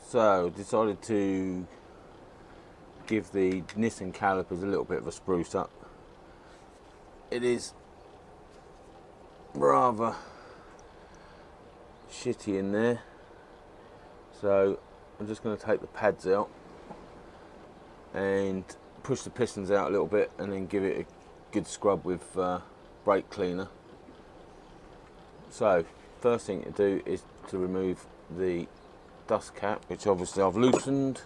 So decided to give the Nissan calipers a little bit of a spruce up. It is rather shitty in there, so I'm just going to take the pads out and push the pistons out a little bit and then give it a good scrub with brake cleaner. So first thing to do is to remove the dust cap, which obviously I've loosened.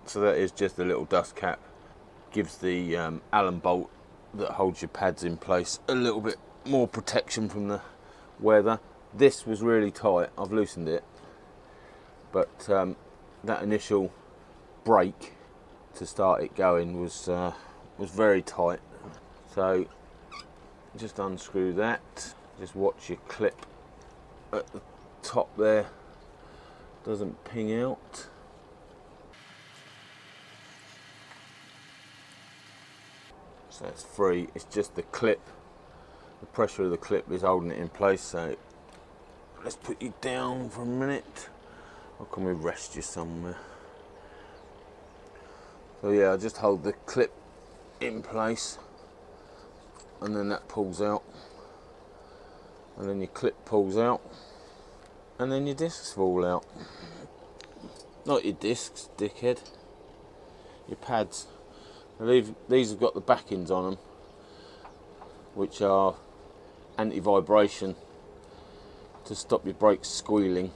So that is just a little dust cap. Gives the Allen bolt that holds your pads in place a little bit more protection from the weather. This was really tight, I've loosened it, but that initial brake to start it going was very tight. So just unscrew that, just watch your clip at the top there doesn't ping out. So it's free, it's just the clip, the pressure of the clip is holding it in place. So let's put you down for a minute, or can we rest you somewhere? So yeah, I just hold the clip in place and then that pulls out, and then your clip pulls out, and then your discs fall out. Not your discs, dickhead, your pads. These have got the backings on them, which are anti-vibration to stop your brakes squealing.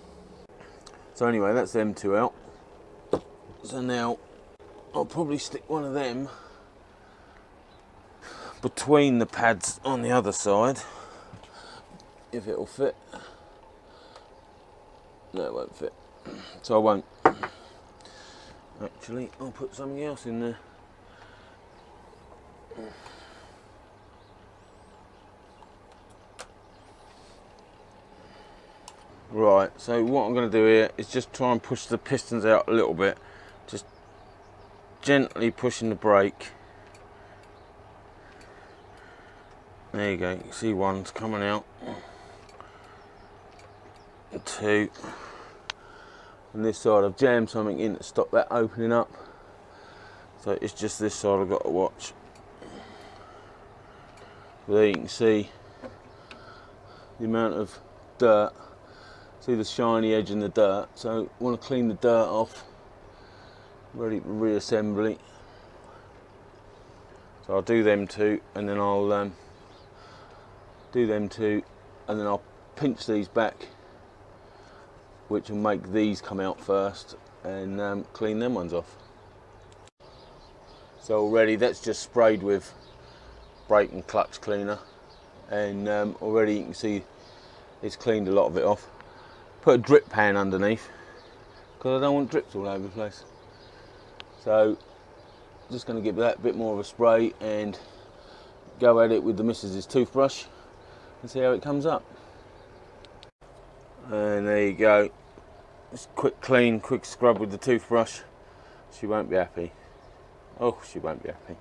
So anyway, that's them two out. So now I'll probably stick one of them between the pads on the other side, if it'll fit. No, it won't fit, so I won't. Actually, I'll put something else in there. Right, so what I'm going to do here is just try and push the pistons out a little bit, just gently pushing the brake. There you go, you can see one's coming out, two, and this side I've jammed something in to stop that opening up, so it's just this side I've got to watch. But there you can see the amount of dirt, see the shiny edge in the dirt, so I want to clean the dirt off, ready for reassembly. So I'll do them two, and then I'll do them two, and then I'll pinch these back, which will make these come out first, and clean them ones off. So already that's just sprayed with brake and clutch cleaner, and already you can see it's cleaned a lot of it off. Put a drip pan underneath because I don't want drips all over the place. So just going to give that a bit more of a spray and go at it with the missus's toothbrush and see how it comes up. And there you go, just quick clean, quick scrub with the toothbrush. She won't be happy. Oh, she won't be happy.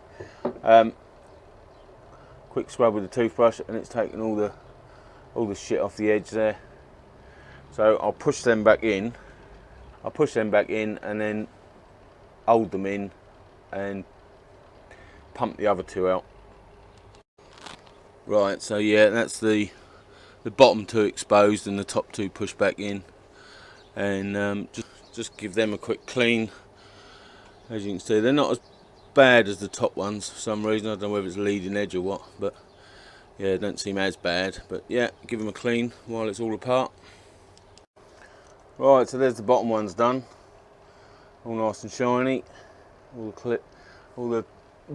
Quick scrub with the toothbrush, and it's taken all the shit off the edge there. So I'll push them back in. I'll push them back in and then hold them in and pump the other two out. Right, so yeah, that's the bottom two exposed and the top two pushed back in, and just give them a quick clean. As you can see, they're not as bad as the top ones for some reason. I don't know whether it's leading edge or what, but yeah, it don't seem as bad. But yeah, give them a clean while it's all apart. Right, so there's the bottom ones done, all nice and shiny, all the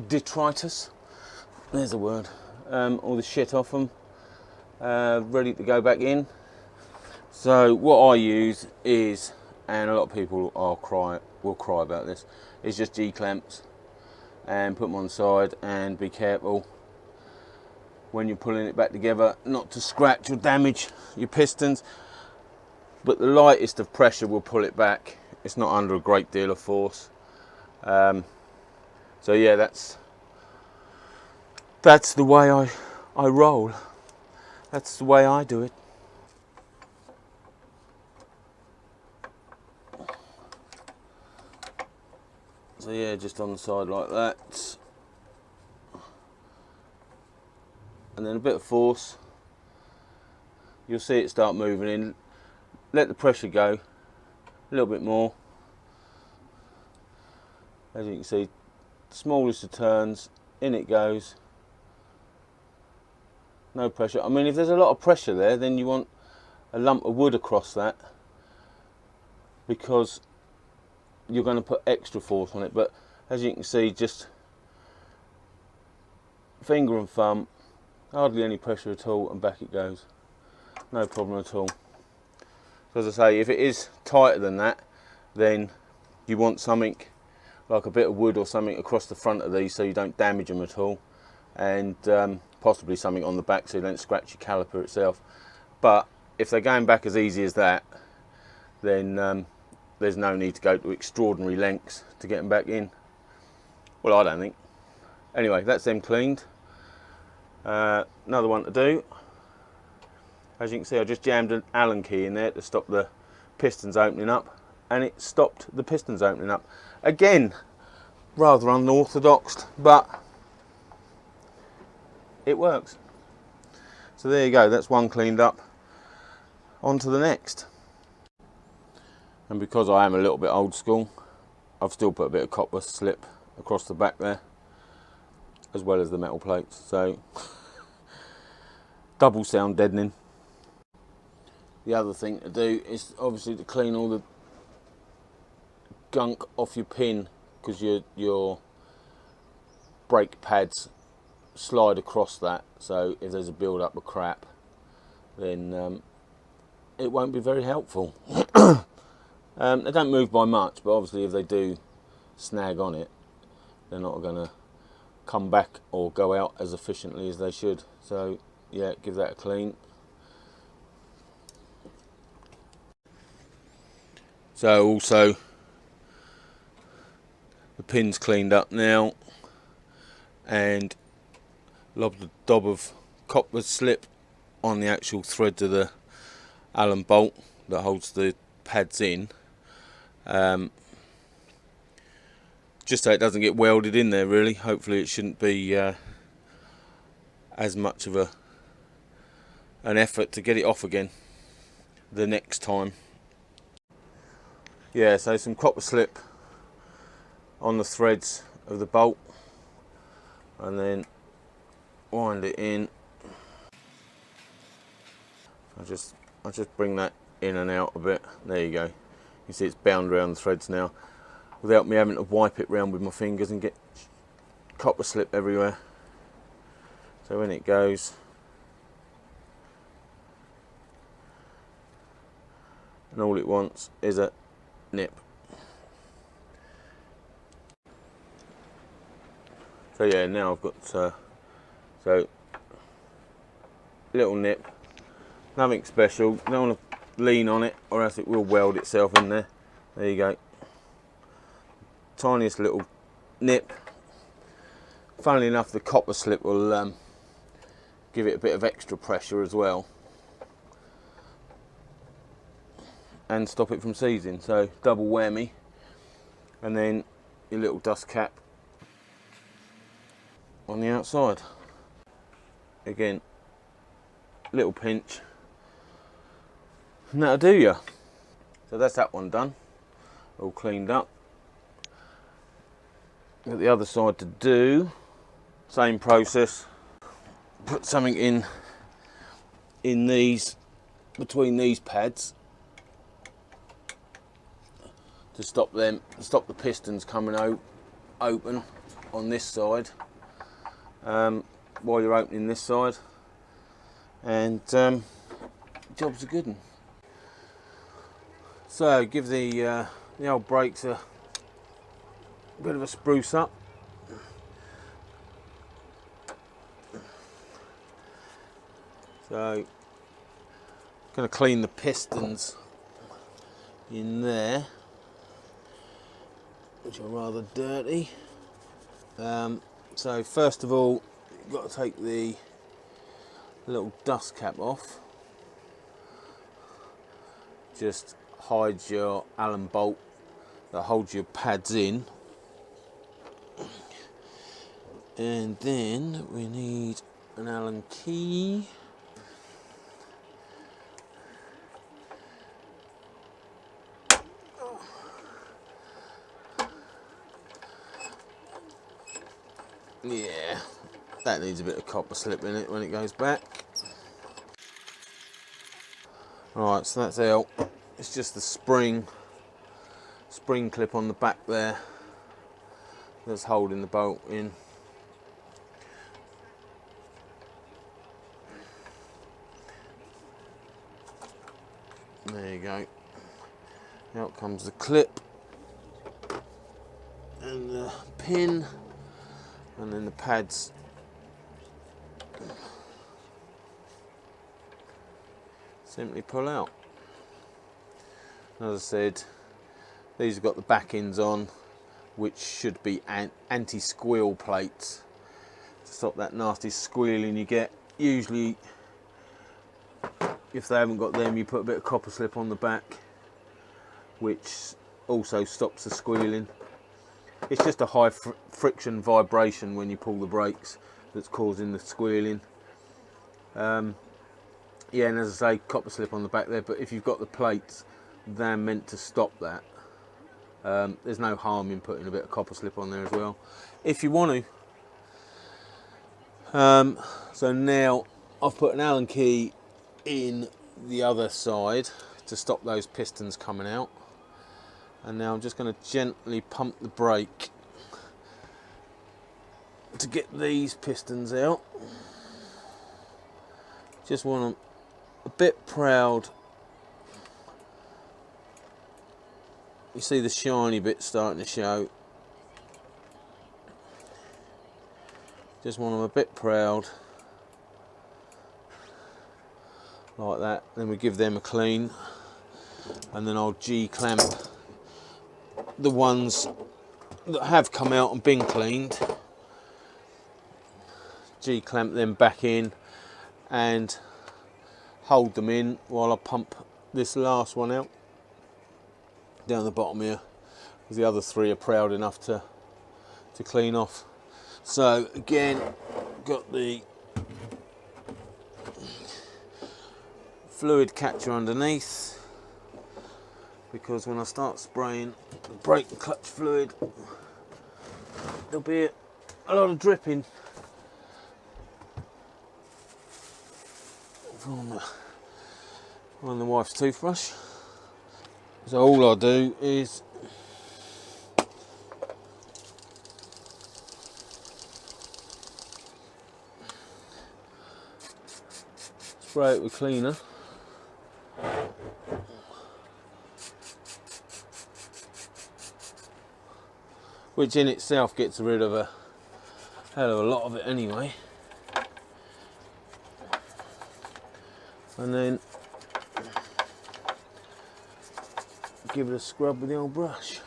detritus, there's a word, all the shit off them, ready to go back in. So what I use is, and a lot of people will cry about this, is just G-clamps, and put them on the side, and be careful when you're pulling it back together not to scratch or damage your pistons. But the lightest of pressure will pull it back. It's not under a great deal of force. So yeah, that's that's the way I roll. That's the way I do it. So yeah, just on the side like that. And then a bit of force. You'll see it start moving in. Let the pressure go. A little bit more. As you can see, smallest of turns, in it goes. No pressure. I mean, if there's a lot of pressure there, then you want a lump of wood across that, because you're going to put extra force on it. But as you can see, just finger and thumb, hardly any pressure at all, and back it goes. No problem at all. So as I say, if it is tighter than that, then you want something like a bit of wood or something across the front of these so you don't damage them at all, and possibly something on the back so you don't scratch your caliper itself. But if they're going back as easy as that, then there's no need to go to extraordinary lengths to get them back in. Well, I don't think. Anyway, that's them cleaned. Another one to do. As you can see, I just jammed an Allen key in there to stop the pistons opening up, and it stopped the pistons opening up. Again, rather unorthodox, but it works. So there you go, that's one cleaned up. On to the next. And because I am a little bit old school, I've still put a bit of copper slip across the back there, as well as the metal plates. So, double sound deadening. The other thing to do is obviously to clean all the gunk off your pin, because your brake pads slide across that, so if there's a build up of crap, then it won't be very helpful. They don't move by much, but obviously if they do snag on it, they're not going to come back or go out as efficiently as they should. So yeah, give that a clean. So also the pin's cleaned up now, and lobbed a dob of copper slip on the actual threads of the Allen bolt that holds the pads in, just so it doesn't get welded in there really. Hopefully it shouldn't be as much of an effort to get it off again the next time. Yeah, so some copper slip on the threads of the bolt, and then wind it in. I just bring that in and out a bit. There you go. You see it's bound around the threads now, without me having to wipe it round with my fingers and get copper slip everywhere. So in it goes. And all it wants is a nip. So yeah, now I've got so little nip, nothing special. Don't want to lean on it or else it will weld itself in there. There you go. Tiniest little nip. Funnily enough, the copper slip will give it a bit of extra pressure as well, and stop it from seizing. So double whammy. And then your little dust cap on the outside. Again, little pinch, and that'll do you. So that's that one done, all cleaned up. Got the other side to do. Same process. Put something in these, between these pads, to stop the pistons coming open on this side while you're opening this side, and job's a good one. So give the old brakes a bit of a spruce up. So going to clean the pistons in there, which are rather dirty. So first of all, got to take the little dust cap off. Just hides your Allen bolt that holds your pads in. And then we need an Allen key. Yeah, that needs a bit of copper slip in it when it goes back. Alright, so that's out. It's just the spring clip on the back there that's holding the bolt in. There you go. Out comes the clip and the pin, and then the pads simply pull out. As I said, these have got the back ends on, which should be anti-squeal plates to stop that nasty squealing you get. Usually, if they haven't got them, you put a bit of copper slip on the back, which also stops the squealing. It's just a high friction vibration when you pull the brakes that's causing the squealing. Yeah, and as I say, copper slip on the back there, but if you've got the plates, they're meant to stop that. There's no harm in putting a bit of copper slip on there as well, if you want to. So now I've put an Allen key in the other side to stop those pistons coming out. And now I'm just going to gently pump the brake to get these pistons out. Just want them a bit proud. You see the shiny bit starting to show. Just want them a bit proud, like that. Then we give them a clean, and then I'll G-clamp the ones that have come out and been cleaned. G-clamp them back in and hold them in while I pump this last one out down the bottom here, because the other three are proud enough to clean off. So again, got the fluid catcher underneath, because when I start spraying the brake and clutch fluid, there'll be a lot of dripping from the wife's toothbrush. So all I do is spray it with cleaner, which in itself gets rid of a hell of a lot of it anyway. And then give it a scrub with the old brush.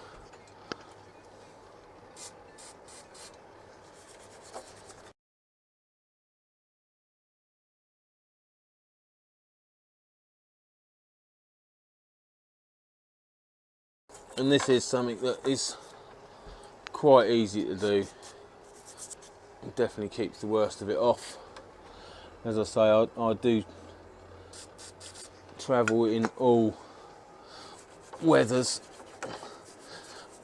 And this is something that is quite easy to do. It definitely keeps the worst of it off. As I say, I do travel in all weathers.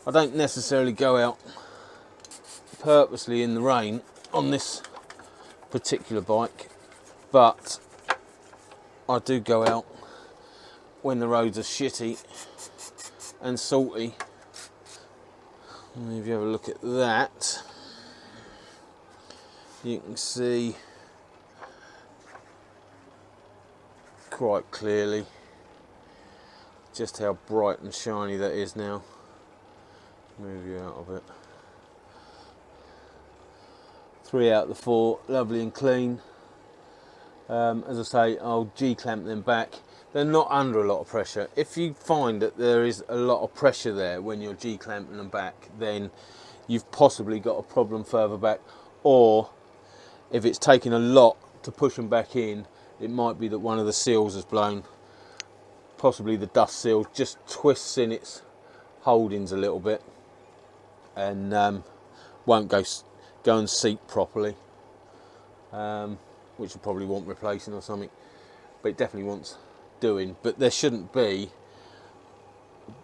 I don't necessarily go out purposely in the rain on this particular bike, but I do go out when the roads are shitty and salty. And if you have a look at that, you can see quite clearly just how bright and shiny that is now. Move you out of it. 3 out of the 4, lovely and clean. As I say, I'll G-clamp them back. They're not under a lot of pressure. If you find that there is a lot of pressure there when you're G-clamping them back, then you've possibly got a problem further back, or if it's taking a lot to push them back in, it might be that one of the seals has blown. Possibly the dust seal just twists in its holdings a little bit and won't go and seat properly, which will probably want replacing or something, but it definitely wants doing. But there shouldn't be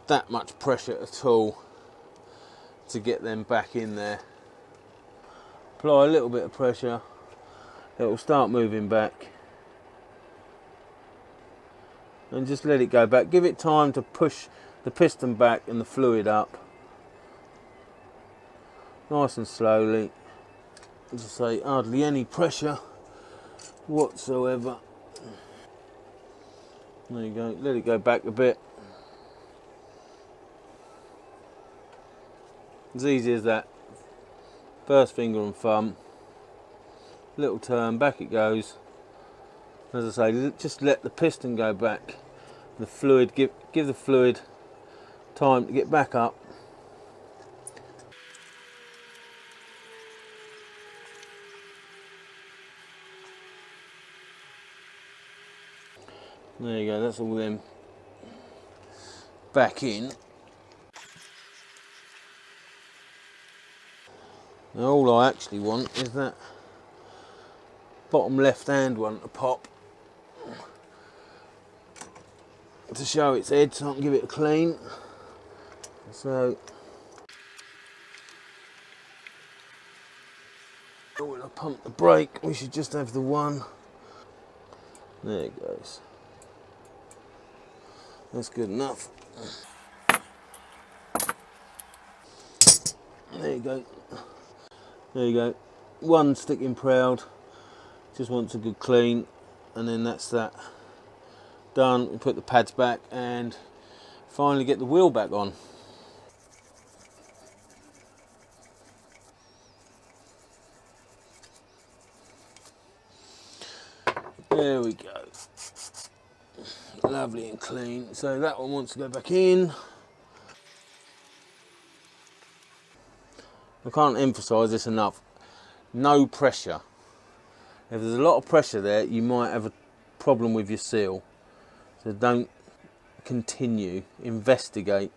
that much pressure at all to get them back in there. Apply a little bit of pressure, it will start moving back, and just let it go back. Give it time to push the piston back and the fluid up, nice and slowly. As I say, hardly any pressure whatsoever. There you go, let it go back a bit. As easy as that. First finger and thumb, little turn, back it goes. As I say, just let the piston go back. The fluid, give the fluid time to get back up. There you go, that's all them back in. Now all I actually want is that bottom left hand one to pop, to show its head, so I can give it a clean. So when I pump the brake, we should just have the one. There it goes. That's good enough. There you go. There you go. One sticking proud. Just wants a good clean, and then that's that. Done. We put the pads back and finally get the wheel back on. There we go. Lovely and clean. So that one wants to go back in. I can't emphasise this enough. No pressure. If there's a lot of pressure there, you might have a problem with your seal. So don't continue. Investigate.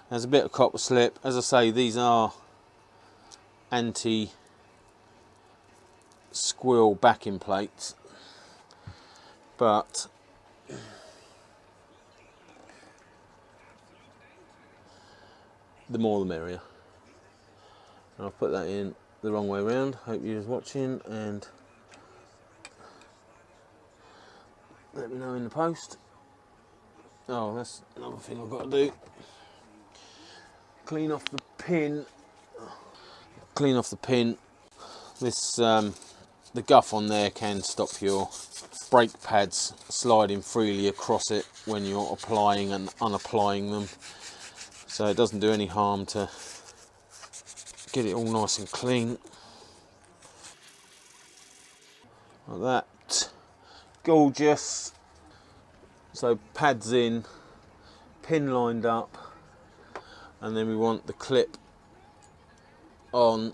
There's a bit of copper slip. As I say, these are anti-squill backing plates, but the more the merrier. And I've put that in the wrong way around. Hope you was watching, and let me know in the post. Oh, that's another thing I've got to do. Clean off the pin. Clean off the pin. This the guff on there can stop your brake pads sliding freely across it when you're applying and unapplying them. So it doesn't do any harm to get it all nice and clean. Like that. Gorgeous. So pads in, pin lined up, and then we want the clip on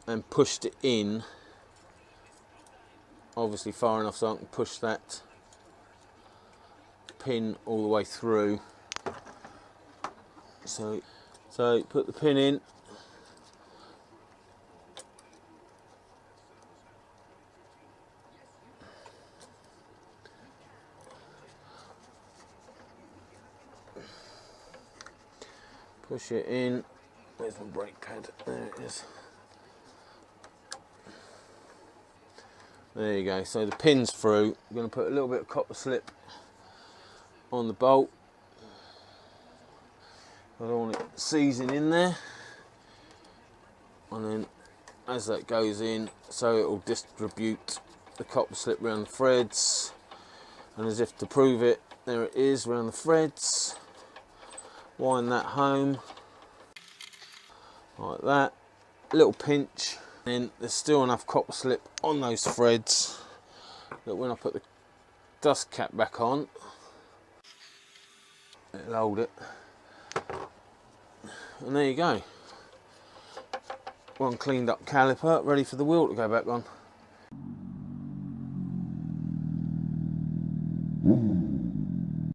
and pushed it in, obviously far enough so I can push that pin all the way through. So put the pin in, push it in. Where's my brake pad? There it is. There you go. So the pin's through. I'm going to put a little bit of copper slip on the bolt. I don't want it seizing in there. And then as that goes in, so it will distribute the copper slip around the threads. And as if to prove it, there it is around the threads. Wind that home. Like that. A little pinch. Then there's still enough copper slip on those threads that when I put the dust cap back on, it'll hold it. And there you go. one cleaned up caliper, ready for the wheel to go back on.